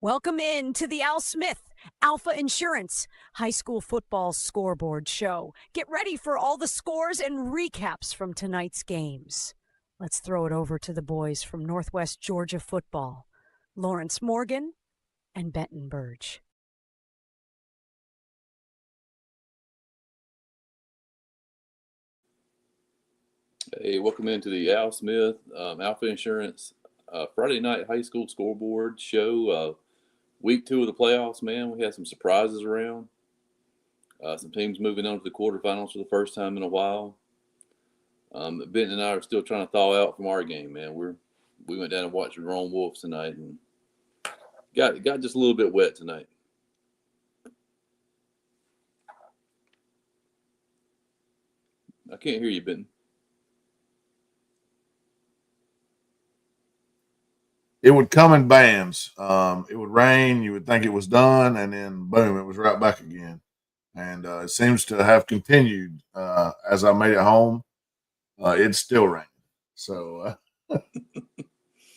Welcome in to the Al Smith Alfa Insurance High School Football Scoreboard Show. Get ready for all the scores and recaps from tonight's games. Let's throw it over to the boys from Northwest Georgia football, Lawrence Morgan and Benton Burge. Hey, welcome into the Al Smith Alfa Insurance Friday night high school scoreboard show. Week 2 of the playoffs, man. We had some surprises around. Some teams moving on to the quarterfinals for the first time in a while. Benton and I are still trying to thaw out from our game, man. We went down and watched the Rome Wolves tonight and got just a little bit wet tonight. I can't hear you, Benton. It would come in bands. It would rain. You would think it was done, and then boom, it was right back again. And it seems to have continued as I made it home. It's still raining. So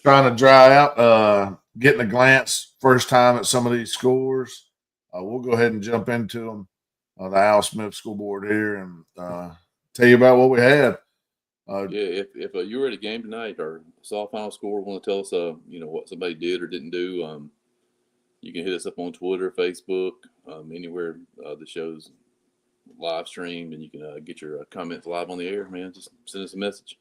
trying to dry out, getting a glance first time at some of these scores. We'll go ahead and jump into them. The Al Smith School Board here and tell you about what we had. If you were at a game tonight or saw a final score, want to tell us, what somebody did or didn't do, you can hit us up on Twitter, Facebook, anywhere the show's live streamed, and you can get your comments live on the air, man. Just send us a message.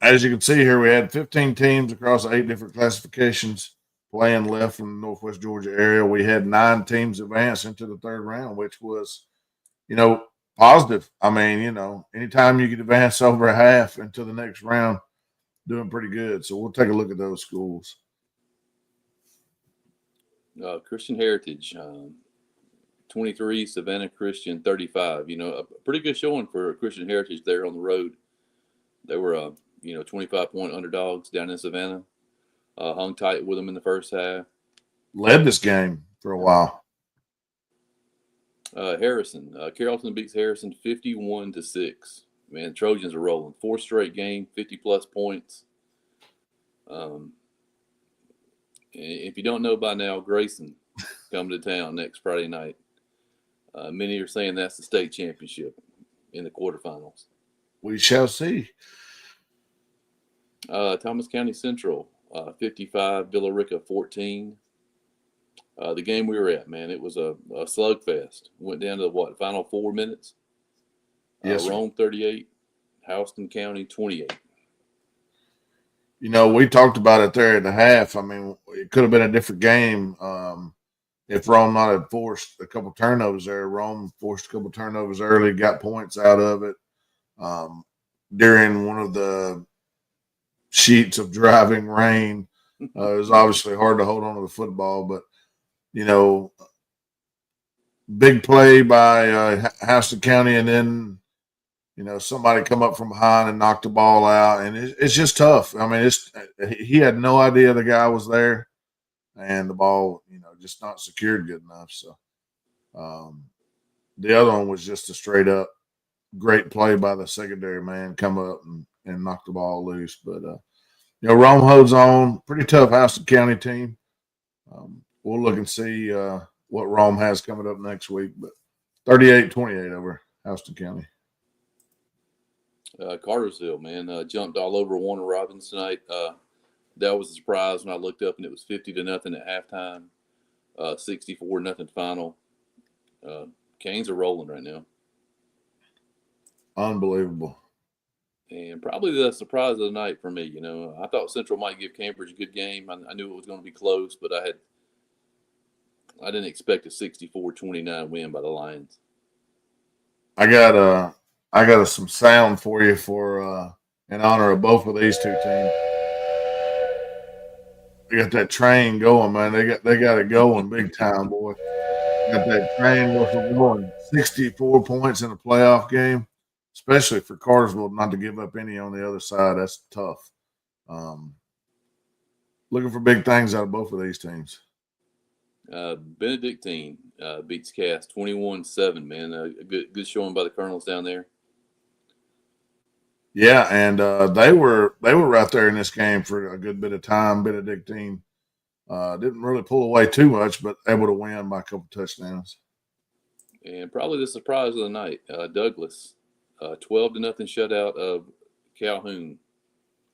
As you can see here, we had 15 teams across 8 different classifications playing left from the Northwest Georgia area. We had 9 teams advance into the third round, which was, positive. I mean, anytime you can advance over a half into the next round, doing pretty good. So we'll take a look at those schools. Christian Heritage, 23, Savannah Christian, 35. A pretty good showing for Christian Heritage there on the road. They were, 25-point underdogs down in Savannah. Hung tight with them in the first half. Led this game for a while. Harrison, Carrollton beats Harrison 51-6. Man, Trojans are rolling. 4th straight game, 50-plus points. If you don't know by now, Grayson coming to town next Friday night. Many are saying that's the state championship in the quarterfinals. We shall see. Thomas County Central, 55, Villarica 14. The game we were at, man, it was a slugfest. Went down to the final 4 minutes? Yes, Rome 38, Houston County 28. We talked about it there at the half. I mean, it could have been a different game if Rome not had forced a couple turnovers there. Rome forced a couple turnovers early, got points out of it during one of the sheets of driving rain. It was obviously hard to hold on to the football, but big play by Houston County, and then somebody come up from behind and knock the ball out, and it's just tough. I mean, he had no idea the guy was there, and the ball, just not secured good enough. So the other one was just a straight up great play by the secondary man, come up and knock the ball loose. But Rome holds on. Pretty tough Houston County team. We'll look and see what Rome has coming up next week. But 38-28 over Houston County. Cartersville, man, jumped all over Warner Robins tonight. That was a surprise when I looked up and it was 50-0 at halftime, 64-0 final. Canes are rolling right now. Unbelievable. And probably the surprise of the night for me, I thought Central might give Cambridge a good game. I knew it was going to be close, but I didn't expect a 64-29 win by the Lions. I got some sound for you for in honor of both of these two teams. They got that train going, man. They got it going big time, boy. Got that train going. 64 points in a playoff game, especially for Cartersville not to give up any on the other side. That's tough. Looking for big things out of both of these teams. Benedictine beats Cass 21-7, man. A good showing by the Colonels down there. Yeah, and they were right there in this game for a good bit of time. Benedictine Didn't really pull away too much, but able to win by a couple touchdowns. And probably the surprise of the night, Douglas, 12-0 shutout of Calhoun.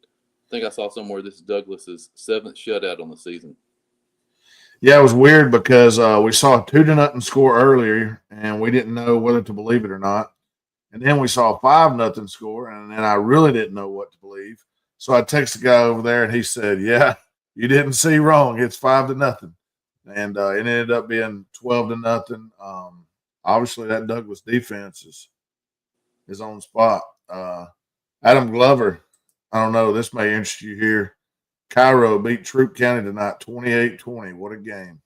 I think I saw somewhere this is Douglas's 7th shutout on the season. Yeah, it was weird because we saw a 2-0 score earlier, and we didn't know whether to believe it or not. And then we saw a 5-0 score, and then I really didn't know what to believe. So I texted the guy over there, and he said, "Yeah, you didn't see wrong. It's 5-0," and it ended up being 12-0. Obviously, that Douglas defense is on spot. Adam Glover, I don't know. This may interest you here. Cairo beat Troup County tonight, 28-20. What a game!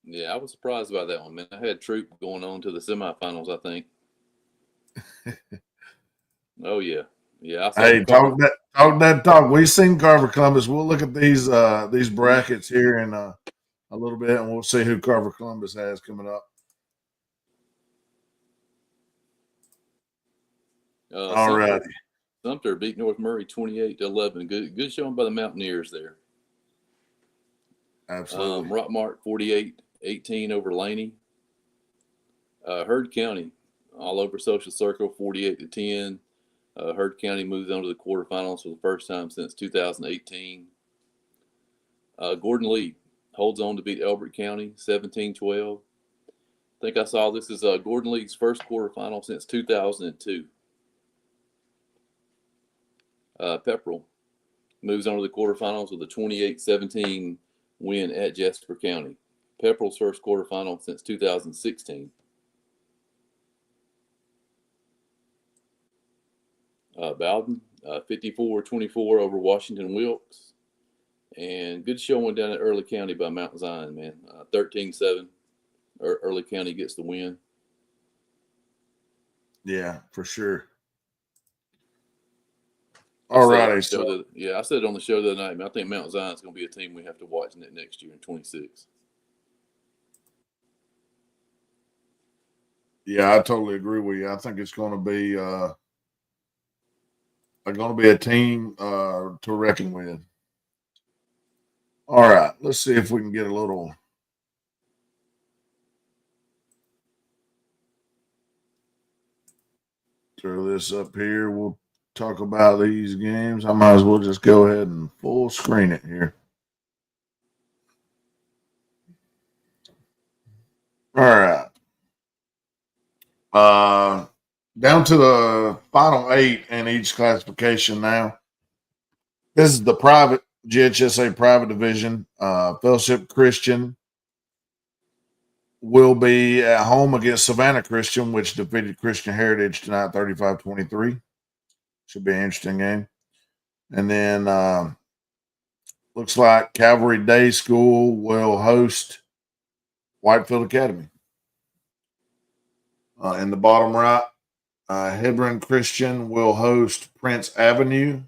Yeah, I was surprised by that one, man. I had Troup going on to the semifinals, I think. Oh yeah, yeah. Hey, talk that talk. We've seen Carver Columbus. We'll look at these brackets here in a little bit, and we'll see who Carver Columbus has coming up. All right. Sumter beat North Murray 28-11. Good showing by the Mountaineers there. Absolutely. Rockmart 48-18 over Laney. Heard County all over Social Circle 48-10. Heard County moves on to the quarterfinals for the first time since 2018. Gordon Lee holds on to beat Elbert County 17-12. I think I saw this is Gordon Lee's first quarterfinal since 2002. Pepperell moves on to the quarterfinals with a 28-17 win at Jasper County. Pepperell's first quarterfinal since 2016. Bowden, 54-24 over Washington Wilkes. And good showing down at Early County by Mount Zion, man. 13-7. Early County gets the win. Yeah, for sure. All right. I said it on the show the other night, man. I think Mount Zion's going to be a team we have to watch next year in 26. Yeah, I totally agree with you. I think it's going to be a team to reckon with. All right, let's see if we can get a little. Throw this up here. We'll talk about these games. I might as well just go ahead and full screen it here. All right. Down to the final 8 in each classification now. This is the private GHSA private division. Fellowship Christian will be at home against Savannah Christian, which defeated Christian Heritage tonight 35-23. Should be an interesting game. And then looks like Calvary Day School will host Whitefield Academy. In the bottom right, Hebron Christian will host Prince Avenue.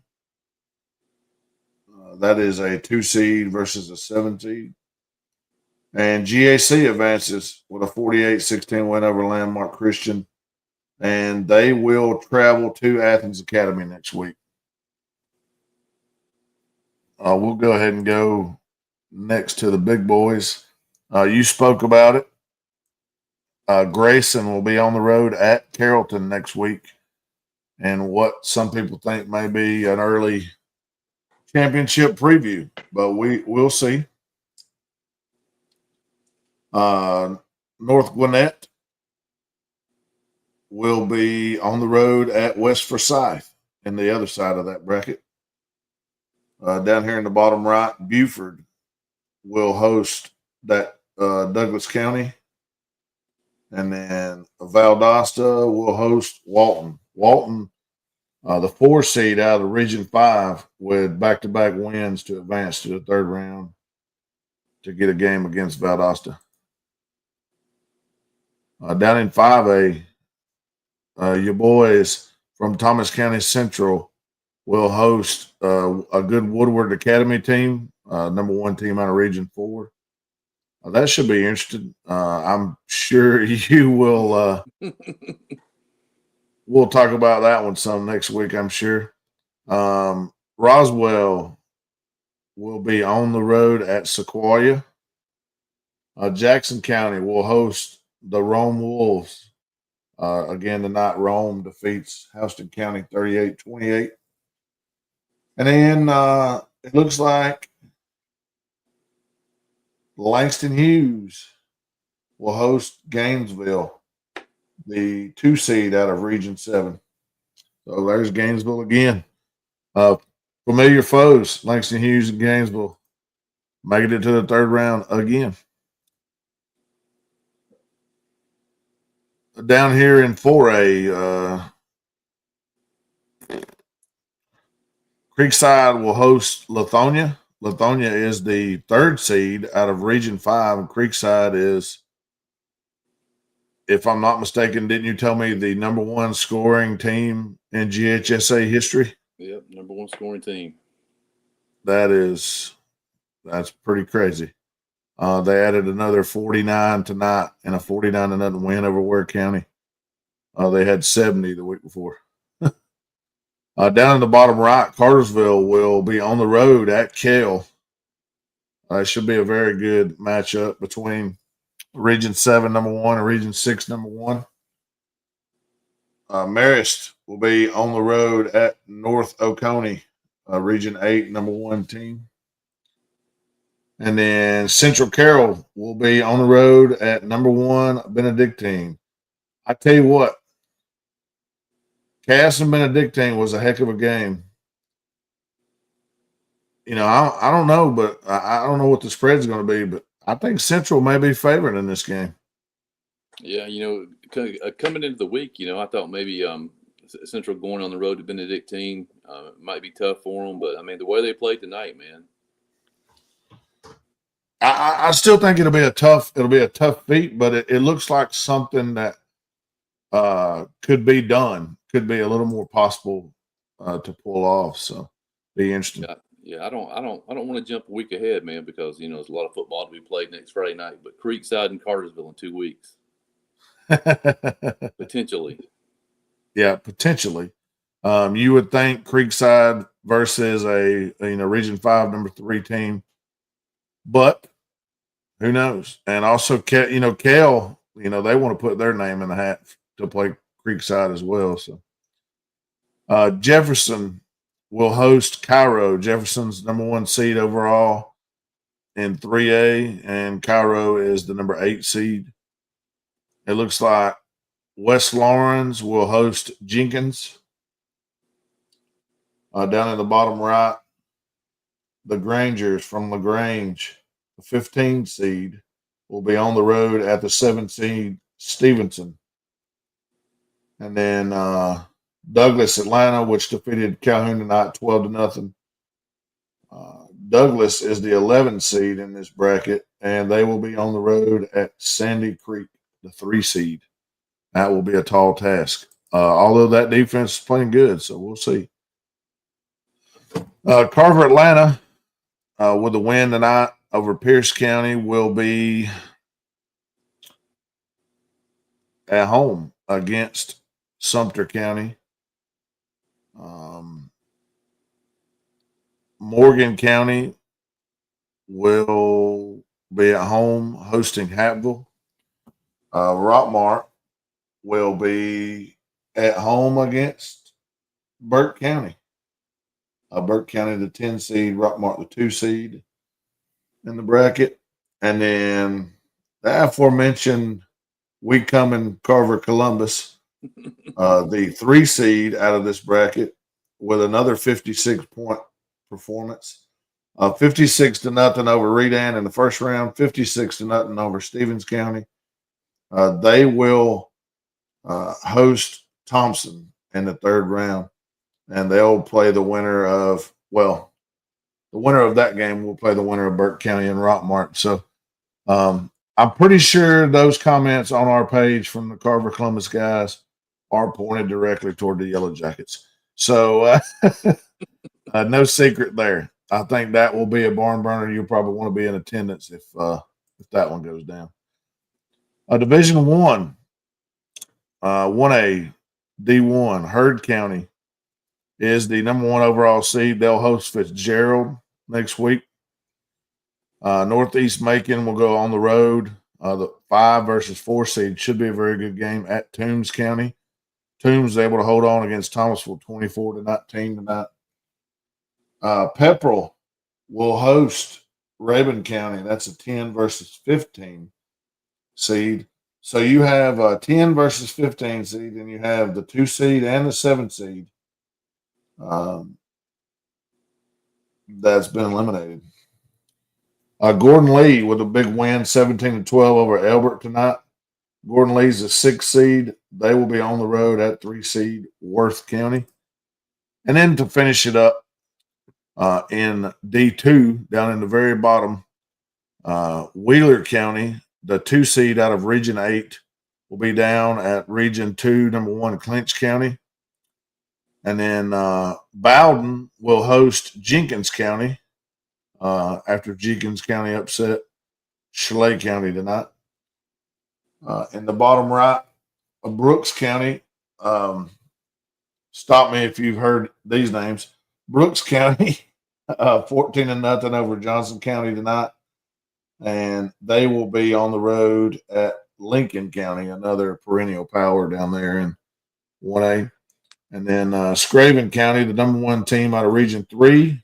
That is a 2 seed versus a 7 seed. And GAC advances with a 48-16 win over Landmark Christian. And they will travel to Athens Academy next week. We'll go ahead and go next to the big boys. You spoke about it. Grayson will be on the road at Carrollton next week. And what some people think may be an early championship preview, but we'll see. North Gwinnett will be on the road at West Forsyth in the other side of that bracket. Down here in the bottom right, Buford will host that Douglas County. And then Valdosta will host Walton. Walton, the 4 seed out of the Region 5 with back-to-back wins to advance to the third round to get a game against Valdosta. Down in 5A, your boys from Thomas County Central will host a good Woodward Academy team, number 1 team out of Region 4. That should be interesting. I'm sure you will. We'll talk about that one some next week, I'm sure. Roswell will be on the road at Sequoia. Jackson County will host the Rome Wolves. Again, tonight, Rome defeats Houston County 38-28. And then it looks like Langston Hughes will host Gainesville, the 2 seed out of Region 7. So there's Gainesville again. Familiar foes, Langston Hughes and Gainesville, making it to the 3rd round again. Down here in 4A, Creekside will host Lithonia. Lithonia is the 3rd seed out of Region 5, and Creekside is, if I'm not mistaken, didn't you tell me the number 1 scoring team in GHSA history? Yep, number 1 scoring team. That's pretty crazy. They added another 49 tonight and a 49-0 win over Ware County. They had 70 the week before. Down in the bottom right, Cartersville will be on the road at Kell. It should be a very good matchup between Region 7, number 1, and Region 6, number 1. Marist will be on the road at North Oconee, Region 8, number 1 team. And then Central Carroll will be on the road at number 1 Benedictine. I tell you what, Cass and Benedictine was a heck of a game. You know, I don't know, but I don't know what the spread's going to be, but I think Central may be favored in this game. Yeah, coming into the week, I thought maybe Central going on the road to Benedictine might be tough for them, but I mean the way they played tonight, man. I still think it'll be a tough feat, but it looks like something that could be done, could be a little more possible to pull off. So be interesting. Yeah, I don't want to jump a week ahead, man, because there's a lot of football to be played next Friday night. But Creekside and Cartersville in 2 weeks, potentially. Yeah, potentially. You would think Creekside versus a Region 5 number 3 team, but who knows? And also, Kell, they want to put their name in the hat to play Creekside as well. So, Jefferson will host Cairo. Jefferson's number 1 seed overall in 3A, and Cairo is the number 8 seed. It looks like West Laurens will host Jenkins. Down in the bottom right, the Grangers from LaGrange, the 15 seed, will be on the road at the 7 seed Stevenson. And then Douglas Atlanta, which defeated Calhoun tonight 12-0. Douglas is the 11 seed in this bracket, and they will be on the road at Sandy Creek, the 3 seed. That will be a tall task. Although that defense is playing good, so we'll see. Carver Atlanta, with the win tonight over Pierce County, will be at home against Sumter County. Morgan County will be at home hosting Hattville. Rockmart will be at home against Burke County. Burke County, the 10 seed, Rockmart, the 2 seed in the bracket. And then the aforementioned We Coming Carver Columbus, the 3 seed out of this bracket, with another 56-point performance. 56-0 over Redan in the first round, 56-0 over Stevens County. They will host Thompson in the 3rd round, and they'll play the winner of that game will play the winner of Burke County and Rockmart. So I'm pretty sure those comments on our page from the Carver Columbus guys are pointed directly toward the Yellow Jackets. So no secret there. I think that will be a barn burner. You'll probably want to be in attendance if that one goes down. Division 1, 1A, D1, Heard County is the number 1 overall seed. They'll host Fitzgerald next week. Northeast Macon will go on the road. The 5 versus 4 seed should be a very good game at Toombs County. Toombs is able to hold on against Thomasville 24-19 tonight. Pepperell will host Rabun County. That's a 10 versus 15 seed. So you have a 10 versus 15 seed, and you have the 2 seed and the 7 seed that's been eliminated. Gordon Lee with a big win, 17-12 over Elbert tonight. Gordon Lee's a 6 seed. They will be on the road at 3 seed Worth County. And then to finish it up in D2, down in the very bottom, Wheeler County, the 2 seed out of Region 8, will be down at Region 2, number 1, Clinch County. And then Bowden will host Jenkins County after Jenkins County upset Schley County tonight. In the bottom right of Brooks County, stop me if you've heard these names. Brooks County, 14-0 over Johnson County tonight. And they will be on the road at Lincoln County, another perennial power down there in 1A. And then Scraven County, the number 1 team out of Region 3,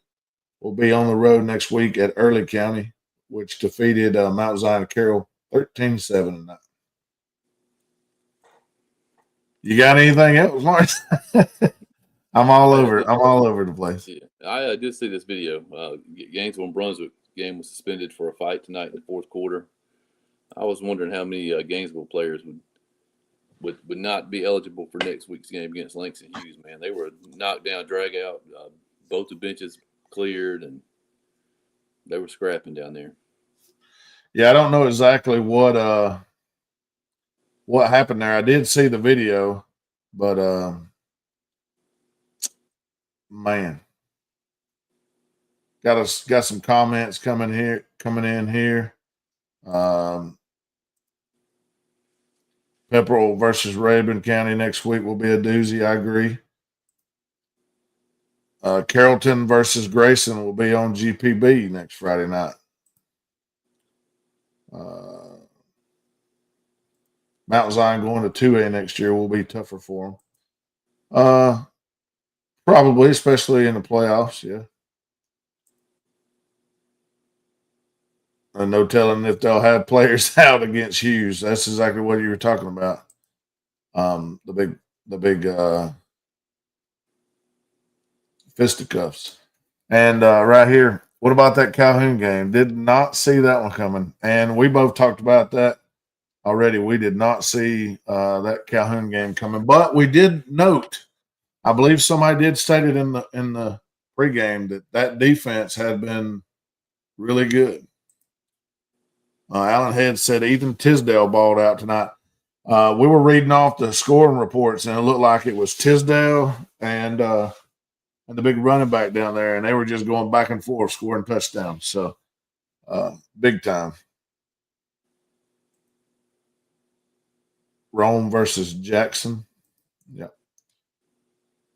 will be on the road next week at Early County, which defeated Mount Zion Carroll 13-7 tonight. You got anything else, Lawrence? I'm all over the place. Yeah, I did see this video. Gainesville and Brunswick game was suspended for a fight tonight in the 4th quarter. I was wondering how many Gainesville players would not be eligible for next week's game against Langston Hughes. Man, they were knocked down, drag out. Both the benches cleared, and they were scrapping down there. Yeah, I don't know exactly what happened there. I did see the video, but man, got some comments coming in here. Pepperell versus Rabun County next week will be a doozy. I agree. Carrollton versus Grayson will be on GPB next Friday night. Mount Zion going to 2A next year will be tougher for them. Probably, especially in the playoffs, yeah. And no telling if they'll have players out against Hughes. That's exactly what you were talking about. The big fisticuffs. And right here, what about that Calhoun game? Did not see that one coming. And we both talked about that already. We did not see that Calhoun game coming. But we did note, I believe somebody did state it in the pregame that defense had been really good. Alan Head said Ethan Tisdale balled out tonight. We were reading off the scoring reports, and it looked like it was Tisdale and the big running back down there, and they were just going back and forth scoring touchdowns. So big time. Rome versus Jackson. Yep.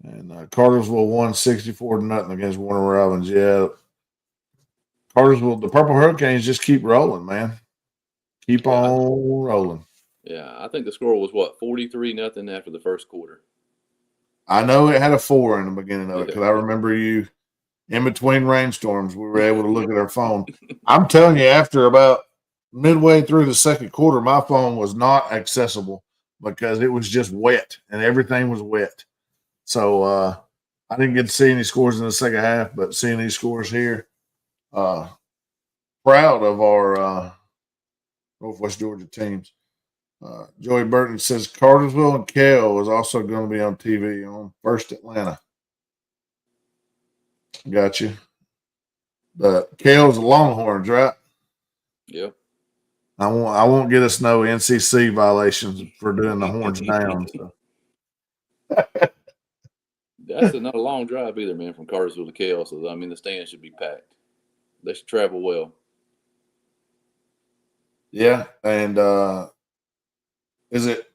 And Cartersville won 64-0 against Warner Robins. Yeah. Cartersville, the Purple Hurricanes just keep rolling, man. Keep on rolling. Yeah, I think the score was 43-0 after the first quarter. I know it had a 4 in the beginning of it because I remember you in between rainstorms. We were able to look at our phone. I'm telling you, after about midway through the second quarter, my phone was not accessible because it was just wet and everything was wet. So I didn't get to see any scores in the second half, but seeing these scores here, proud of our Northwest Georgia teams. Joey Burton says Cartersville and Kell is also going to be on TV on First Atlanta. Got you. The Kell's the Longhorns, right? Yep. I won't get us no NCC violations for doing the horns down. So. That's not a long drive either, man, from Cartersville to Kell. So I mean, the stands should be packed. They should travel well. Yeah, and is it?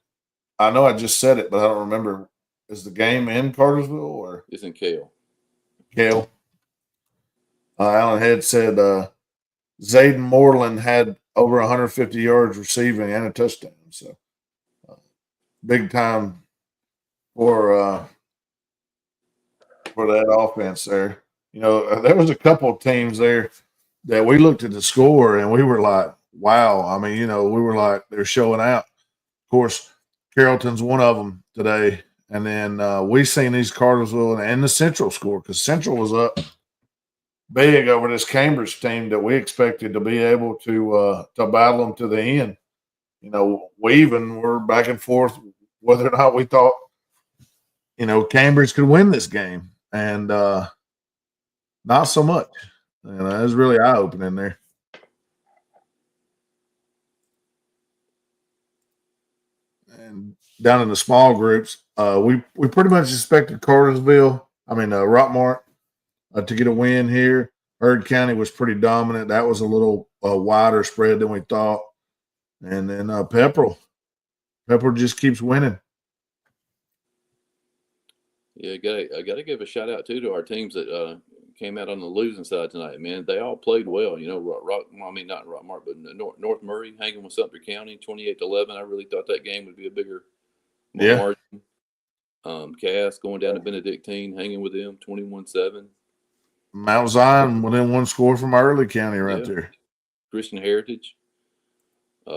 I know I just said it, but I don't remember. Is the game in Cartersville or it's in Kell? Kell. Alan Head said Zayden Moreland had over 150 yards receiving and a touchdown. So big time for that offense there. You know, there was a couple of teams there that we looked at the score and we were like, wow. I mean, you know, we were like, they're showing out. Of course, Carrollton's one of them today. And then we seen these Cartersville and the Central score because Central was up big over this Cambridge team that we expected to be able to battle them to the end. You know, we even were back and forth whether or not we thought, you know, Cambridge could win this game. And not so much. You know, it was really eye opening there. And down in the small groups, we pretty much expected Rockmart to get a win here. Heard County was pretty dominant. That was a little wider spread than we thought. And then Pepperell just keeps winning. Yeah, I got to give a shout out too to our teams that came out on the losing side tonight. Man, they all played well. You know, not Rockmart, but North Murray hanging with Sumter County, 28-11. I really thought that game would be a bigger margin. Cass going down to Benedictine, hanging with them, 21-7. Mount Zion within one score from Early County there. Christian Heritage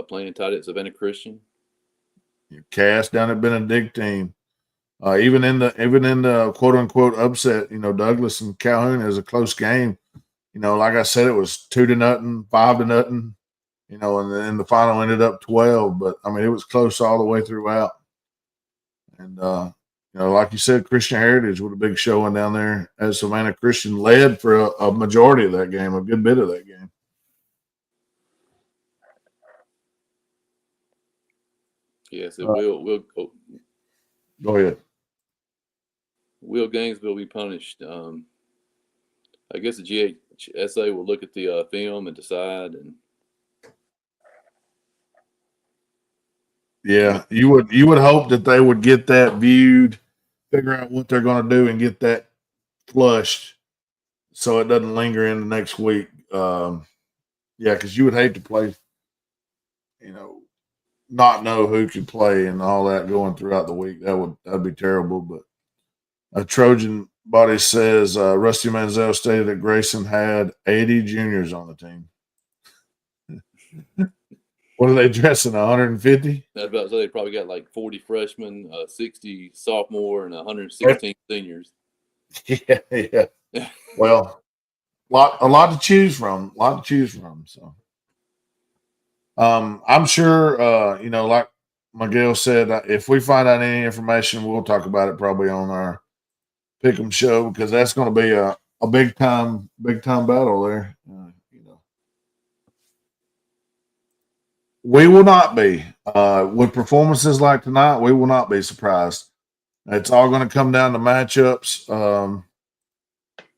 playing tight at Savannah Christian. Cass down at Benedictine. Even in the quote unquote upset, you know, Douglas and Calhoun is a close game. You know, like I said, it was 2-0, 5-0, you know, and then the final ended up 12. But I mean, it was close all the way throughout. And you know, like you said, Christian Heritage with a big showing down there as Savannah Christian led for a majority of that game, a good bit of that game. Yes, it will. Go ahead. Will Gainesville be punished? I guess the GHSA will look at the film and decide. And yeah, you would hope that they would get that viewed, figure out what they're going to do, and get that flushed so it doesn't linger in the next week. Yeah, because you would hate to play, you know, not know who could play and all that going throughout the week. That'd be terrible. But a Trojan Body says Rusty Manziel stated that Grayson had 80 juniors on the team. What are they dressing? 150? I was about to say they probably got like 40 freshmen, 60 sophomore, and 116 seniors. Yeah. Well, a lot to choose from. So, I'm sure. You know, like Miguel said, if we find out any information, we'll talk about it probably on our Pick'em show because that's going to be a big time battle there. You know, we will not be with performances like tonight. We will not be surprised. It's all going to come down to matchups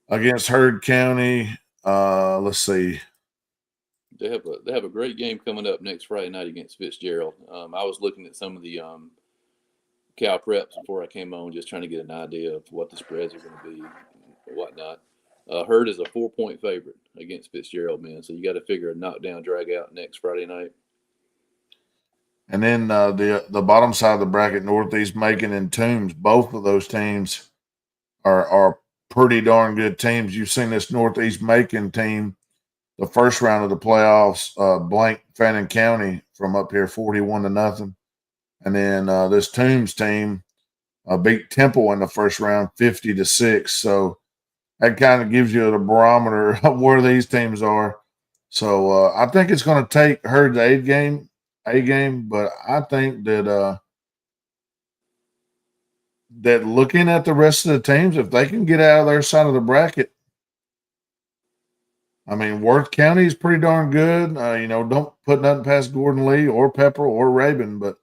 against Heard County. Let's see. They have a great game coming up next Friday night against Fitzgerald. I was looking at some of the Cal preps before I came on, just trying to get an idea of what the spreads are going to be and whatnot. Heard is a 4-point favorite against Fitzgerald, man. So you got to figure a knockdown drag out next Friday night. And then the bottom side of the bracket, Northeast Macon and Toombs, both of those teams are pretty darn good teams. You've seen this Northeast Macon team, the first round of the playoffs, blank Fannin County from up here 41-0. And then this Toombs team beat Temple in the first round 50-6. So that kind of gives you the barometer of where these teams are. So I think it's going to take Herd's A game, but I think that that looking at the rest of the teams, if they can get out of their side of the bracket, I mean, Worth County is pretty darn good. You know, don't put nothing past Gordon Lee or Pepperell or Rabin, but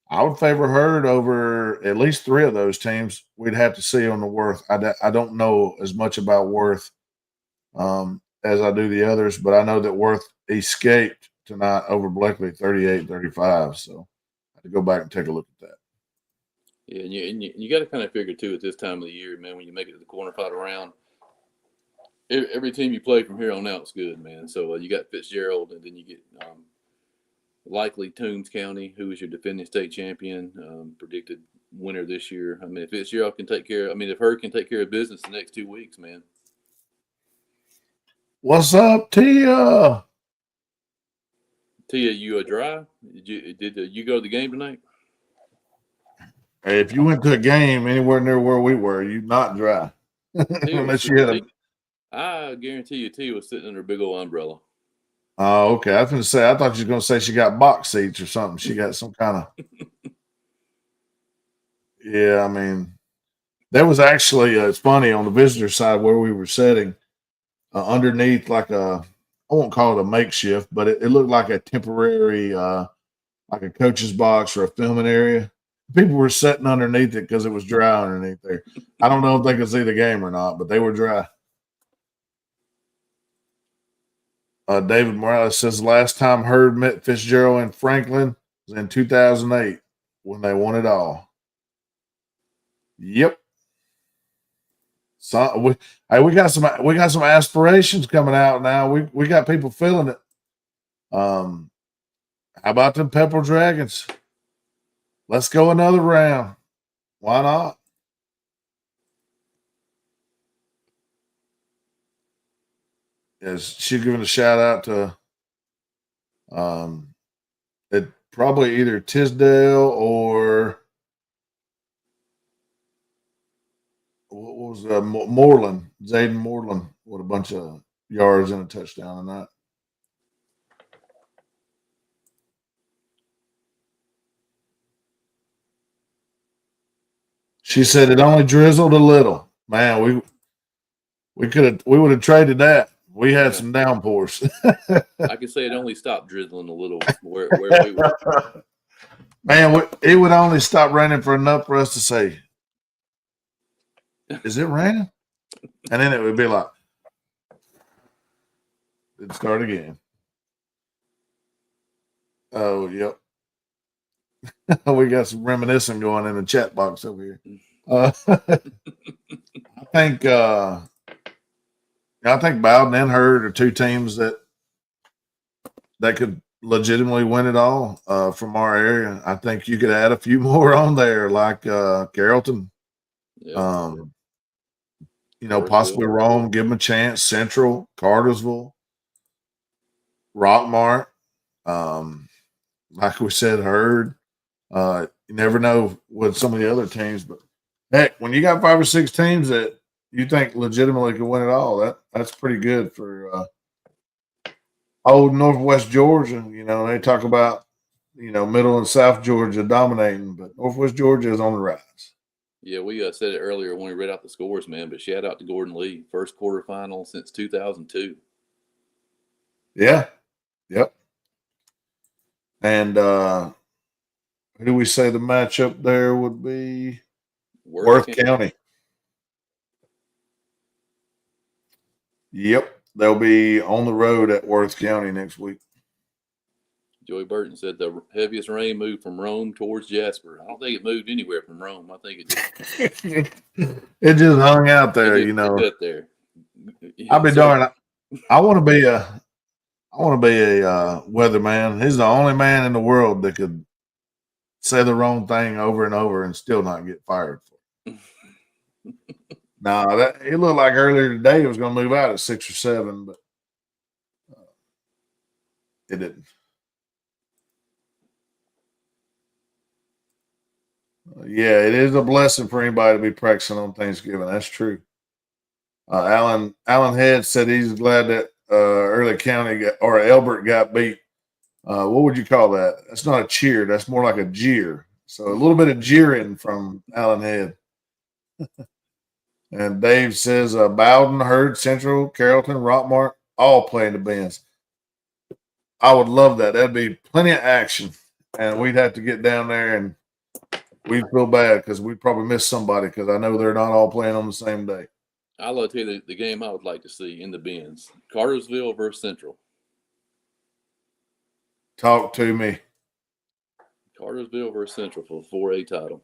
I would favor Herd over at least three of those teams. We'd have to see on the Worth. I don't know as much about Worth as I do the others, but I know that Worth escaped tonight over Blakely 38-35. So I have to go back and take a look at that. Yeah, and you got to kind of figure too at this time of the year, man, when you make it to the corner fight round, every team you play from here on out is good, man. So you got Fitzgerald, and then you get likely Toombs County, who is your defending state champion, predicted winner this year. I mean, if Fitzgerald can take care, if her can take care of business the next 2 weeks, man. What's up, Tia? Tia, you dry? Did you go to the game tonight? Hey, if you went to a game anywhere near where we were, you're not dry. Unless you had I guarantee you, Tia was sitting under a big old umbrella. Oh, okay. I was going to say, I thought you were going to say she got box seats or something. She got some kind of. Yeah, I mean, there was actually, it's funny, on the visitor side where we were sitting, underneath like I won't call it a makeshift, but it looked like a temporary, like a coach's box or a filming area. People were sitting underneath it because it was dry underneath there. I don't know if they could see the game or not, but they were dry. David Morales says last time Hurd met Fitzgerald and Franklin was in 2008 when they won it all. Yep. So we got some aspirations coming out now. We got people feeling it. How about them Pepper Dragons? Let's go another round. Why not? Yes, she's giving a shout out to it probably either Tisdale or what was Moreland, Zayden Moreland with a bunch of yards and a touchdown on that. She said it only drizzled a little. Man, we would have traded that. We had some downpours. I can say it only stopped drizzling a little where we were. Man, it would only stop raining for enough for us to say, is it raining? And then it would be like, it'd start again. Oh, yep. We got some reminiscing going in the chat box over here. I think Bowden and Hurd are two teams that could legitimately win it all from our area. I think you could add a few more on there, like Carrollton. Yep. Possibly Rome, give them a chance. Central, Cartersville, Rockmart. Like we said, Hurd. You never know with some of the other teams, but heck, when you got 5 or 6 teams that you think legitimately could win it all, that's pretty good for old Northwest Georgia. They talk about Middle and South Georgia dominating, but Northwest Georgia is on the rise. Yeah, we said it earlier when we read out the scores, man. But shout out to Gordon Lee, first quarterfinal since 2002. Yeah, yep. And who do we say the matchup there would be? Worth County. Yep, they'll be on the road at Worth County next week. Joey Burton said the heaviest rain moved from Rome towards Jasper. I don't think it moved anywhere from Rome. I think it just it just hung out there, It sat there. I'll be darned. I want to be a weatherman. He's the only man in the world that could say the wrong thing over and over and still not get fired for it. No, it looked like earlier today it was going to move out at 6 or 7, but it didn't. Yeah, it is a blessing for anybody to be practicing on Thanksgiving. That's true. Alan Head said he's glad that Early County or Elbert got beat. What would you call that? That's not a cheer. That's more like a jeer. So a little bit of jeering from Alan Head. And Dave says Bowden, Hurd, Central, Carrollton, Rockmart, all playing the Benz. I would love that. That'd be plenty of action. And we'd have to get down there and we'd feel bad because we'd probably miss somebody because I know they're not all playing on the same day. I'll tell you the game I would like to see in the Benz. Cartersville versus Central. Talk to me. Cartersville versus Central for the 4A title.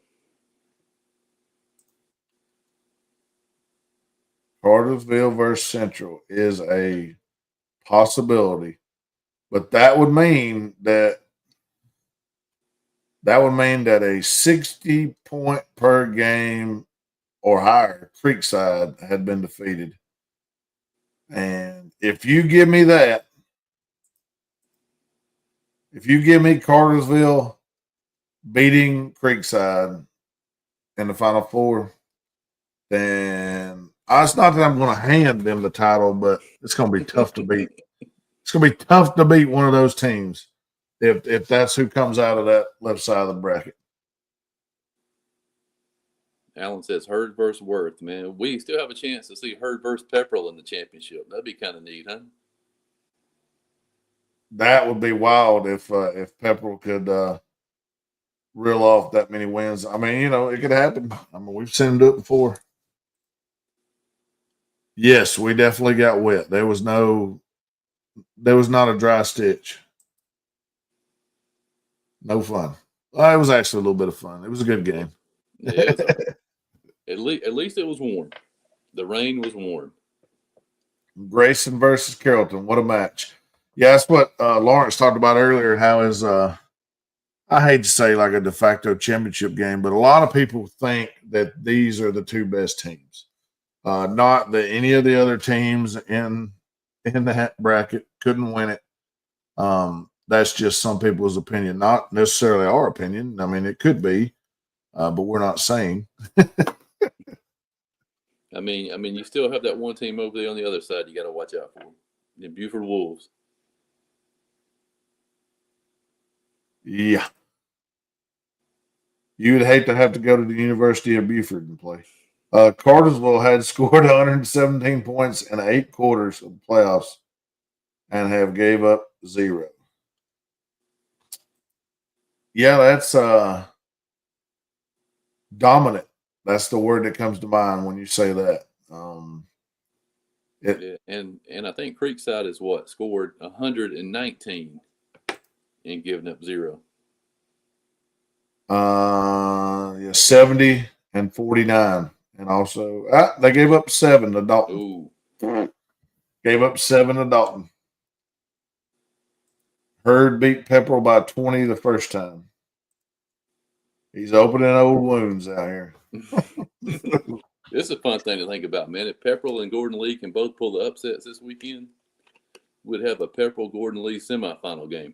Cartersville versus Central is a possibility, but that would mean that a 60 point per game or higher Creekside had been defeated. And if you give me that, if you give me Cartersville beating Creekside in the Final Four, then it's not that I'm going to hand them the title, but it's going to be tough to beat. It's going to be tough to beat one of those teams if that's who comes out of that left side of the bracket. Alan says Hurd versus Worth. Man, we still have a chance to see Hurd versus Pepperell in the championship. That'd be kind of neat, huh? That would be wild if Pepperell could reel off that many wins. I mean, it could happen. I mean, we've seen them do it before. Yes, we definitely got wet. There was not a dry stitch. No fun. Well, it was actually a little bit of fun. It was a good game. Yeah, at least it was warm. The rain was warm. Grayson versus Carrollton. What a match. Yeah, that's what Lawrence talked about earlier, how is I hate to say like a de facto championship game, but a lot of people think that these are the two best teams. Not that any of the other teams in that bracket couldn't win it. That's just some people's opinion, not necessarily our opinion. I mean, it could be, but we're not saying. I mean, you still have that one team over there on the other side you got to watch out for. The Buford Wolves. Yeah. You would hate to have to go to the University of Buford and play. Cartersville had scored 117 points in 8 quarters of the playoffs and have gave up 0. Yeah, that's dominant. That's the word that comes to mind when you say that. And I think Creekside is what scored 119 and giving up 0. 70 and 49, and also they gave up 7 to Dalton. Ooh. Gave up 7 to Dalton. Hurd beat Pepperell by 20 the first time. He's opening old wounds out here. This is a fun thing to think about, man. If Pepperell and Gordon Lee can both pull the upsets this weekend, we'd have a Pepperell-Gordon Lee semifinal game.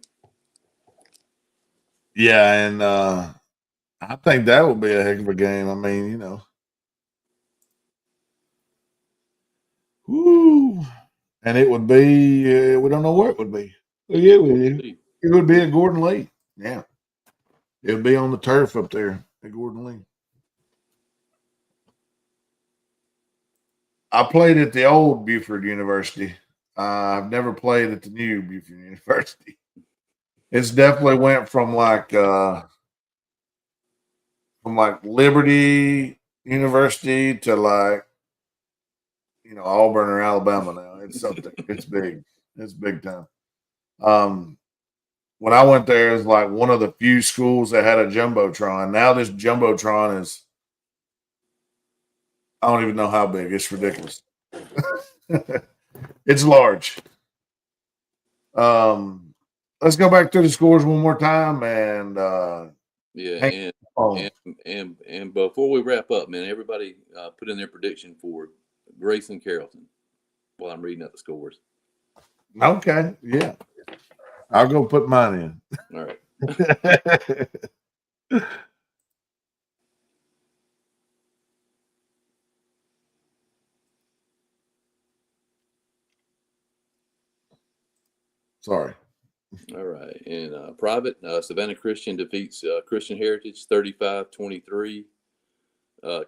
Yeah, and I think that would be a heck of a game. I mean, woo. And it would be, we don't know where it would be. Yeah, it would be at Gordon Lee. Yeah. It would be on the turf up there at Gordon Lee. I played at the old Buford University. I've never played at the new Buford University. It's definitely went from like Liberty University to like Auburn or Alabama now. It's something. It's big. It's big time. When I went there, it was like one of the few schools that had a jumbotron. Now this jumbotron is, I don't even know how big. It's ridiculous. It's large. Let's go back through the scores one more time and and before we wrap up, man, everybody put in their prediction for Grayson Carrollton while I'm reading up the scores. Okay, yeah. I'll go put mine in. All right. Sorry. All right. In private, Savannah Christian defeats Christian Heritage 35-23.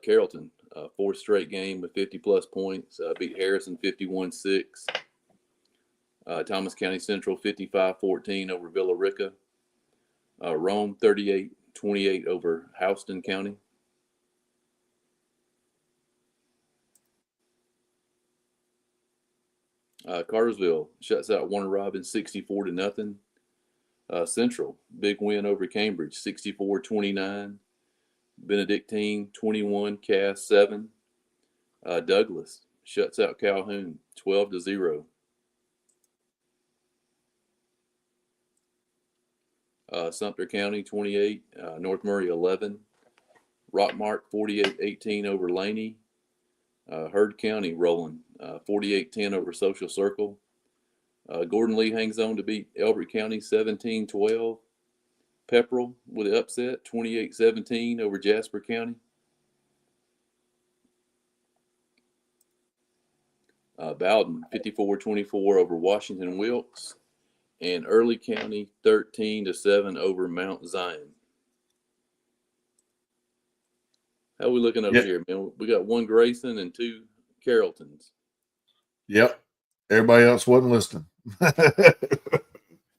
Carrollton, 4th straight game with 50-plus points, beat Harrison 51-6. Thomas County Central 55-14 over Villa Rica. Rome 38-28 over Houston County. Cartersville shuts out Warner Robins 64-0. Central, big win over Cambridge 64-29. Benedictine 21, Cass 7. Douglas shuts out Calhoun 12-0. Sumter County 28, North Murray 11. Rockmart 48-18 over Laney. Heard County rolling 48-10 over Social Circle. Gordon Lee hangs on to beat Elbert County 17-12. Pepperell with the upset 28-17 over Jasper County. Bowden 54-24 over Washington Wilkes. And Early County 13-7 over Mount Zion. How are we looking over here, man? We got 1 Grayson and 2 Carrolltons. Yep. Everybody else wasn't listening.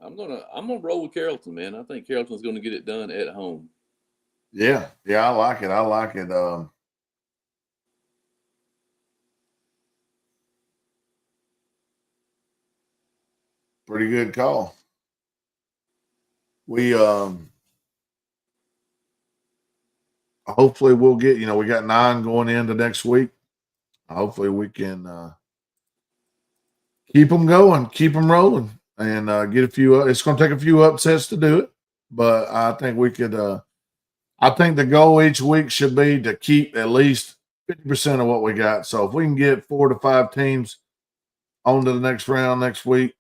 I'm gonna roll with Carrollton, man. I think Carrollton's gonna get it done at home. Yeah, I like it. Pretty good call. We hopefully we'll get, we got 9 going into next week. Hopefully we can keep them going, keep them rolling, and get a few. It's going to take a few upsets to do it, but I think we could. I think the goal each week should be to keep at least 50% of what we got. So if we can get 4 to 5 teams on to the next round next week,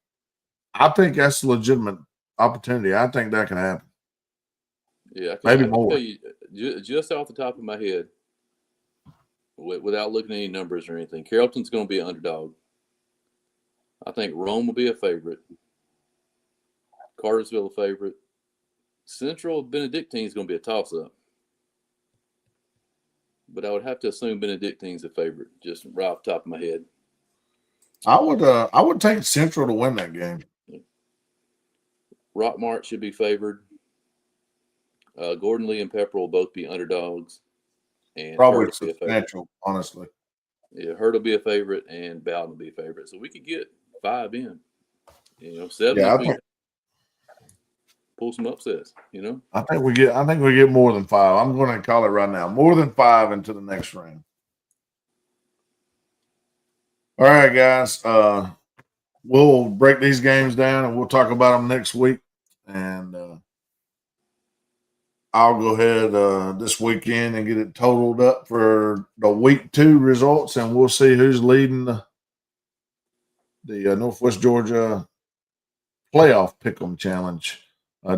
I think that's a legitimate opportunity. I think that can happen. Yeah, maybe I can more. tell you just off the top of my head, without looking at any numbers or anything, Carrollton's going to be an underdog. I think Rome will be a favorite. Cartersville a favorite. Central Benedictine is going to be a toss-up. But I would have to assume Benedictine's a favorite, just right off the top of my head. I would take Central to win that game. Rockmart should be favored. Gordon Lee and Pepperell will both be underdogs. And Probably Hurd will be a favorite. substantial, honestly. Yeah, Hurd will be a favorite and Bowden will be a favorite. So we could get 5 in. 7 if we pull some upsets, I think we get more than 5. I'm going to call it right now. More than 5 into the next round. All right, guys. We'll break these games down and we'll talk about them next week. And I'll go ahead this weekend and get it totaled up for the week 2 results, and we'll see who's leading the Northwest Georgia playoff pick'em challenge.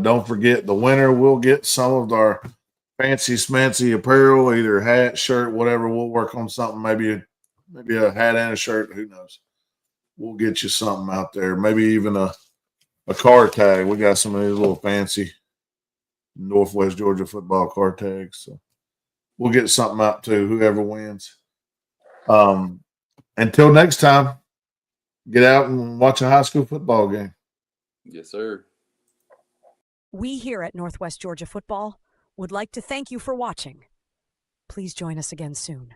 Don't forget, the winner will get some of our fancy smancy apparel, either hat, shirt, whatever. We'll work on something, maybe a hat and a shirt. Who knows? We'll get you something out there. Maybe even a car tag. We got some of these little fancy Northwest Georgia football car tags. So we'll get something out to whoever wins. Until next time, get out and watch a high school football game. Yes, sir. We here at Northwest Georgia Football would like to thank you for watching. Please join us again soon.